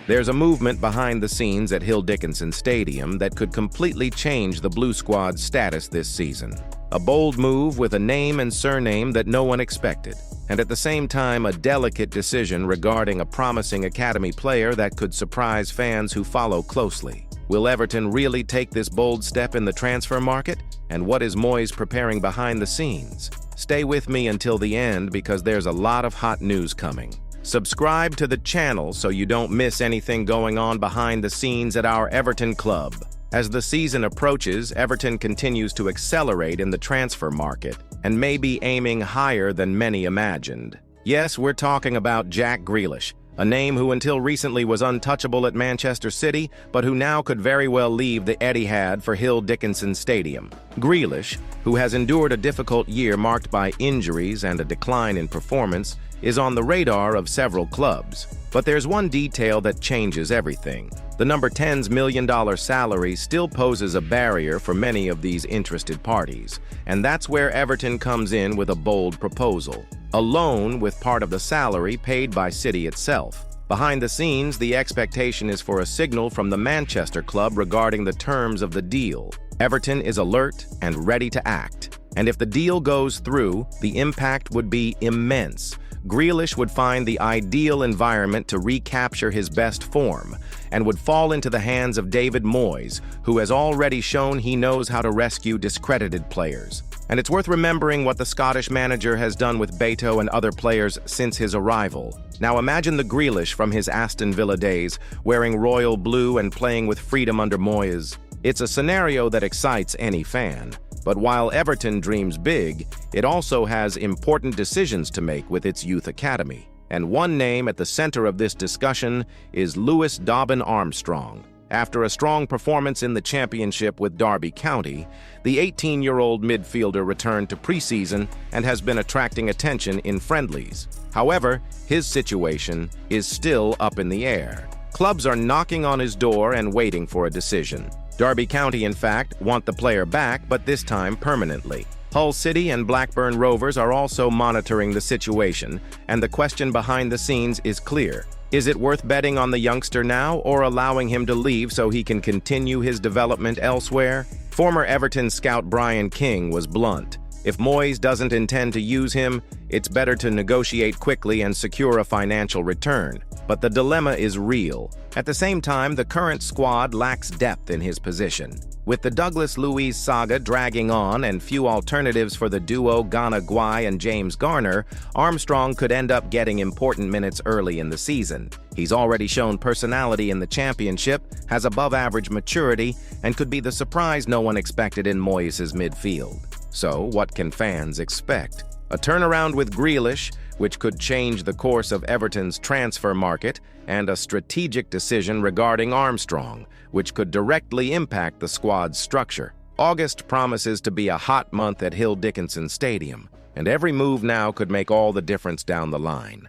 There's a movement behind the scenes at Goodison Stadium that could completely change the Blue Squad's status this season. A bold move with a name and surname that no one expected, and at the same time a delicate decision regarding a promising academy player that could surprise fans who follow closely. Will Everton really take this bold step in the transfer market? And what is Moyes preparing behind the scenes? Stay with me until the end because there's a lot of hot news coming. Subscribe to the channel so you don't miss anything going on behind the scenes at our Everton club. As the season approaches, Everton continues to accelerate in the transfer market and may be aiming higher than many imagined. Yes, we're talking about Jack Grealish, a name who until recently was untouchable at Manchester City, but who now could very well leave the Etihad for Goodison Stadium. Grealish, who has endured a difficult year marked by injuries and a decline in performance, is on the radar of several clubs. But there's one detail that changes everything. The number 10's $1 million salary still poses a barrier for many of these interested parties, and that's where Everton comes in with a bold proposal. A loan with part of the salary paid by City itself. Behind the scenes, the expectation is for a signal from the Manchester club regarding the terms of the deal. Everton is alert and ready to act. And if the deal goes through, the impact would be immense. Grealish would find the ideal environment to recapture his best form and would fall into the hands of David Moyes, who has already shown he knows how to rescue discredited players. And it's worth remembering what the Scottish manager has done with Beto and other players since his arrival. Now imagine the Grealish from his Aston Villa days, wearing royal blue and playing with freedom under Moyes. It's a scenario that excites any fan. But while Everton dreams big, it also has important decisions to make with its youth academy. And one name at the center of this discussion is Lewis Dobbin Armstrong. After a strong performance in the championship with Derby County, the 18-year-old midfielder returned to preseason and has been attracting attention in friendlies. However, his situation is still up in the air. Clubs are knocking on his door and waiting for a decision. Derby County, in fact, want the player back, but this time permanently. Hull City and Blackburn Rovers are also monitoring the situation, and the question behind the scenes is clear. Is it worth betting on the youngster now or allowing him to leave so he can continue his development elsewhere? Former Everton scout Brian King was blunt. If Moyes doesn't intend to use him, it's better to negotiate quickly and secure a financial return. But the dilemma is real. At the same time, the current squad lacks depth in his position. With the Douglas Luiz saga dragging on and few alternatives for the duo Gana Guai and James Garner, Armstrong could end up getting important minutes early in the season. He's already shown personality in the championship, has above-average maturity, and could be the surprise no one expected in Moyes' midfield. So, what can fans expect? A turnaround with Grealish, which could change the course of Everton's transfer market, and a strategic decision regarding Armstrong, which could directly impact the squad's structure. August promises to be a hot month at Goodison Stadium, and every move now could make all the difference down the line.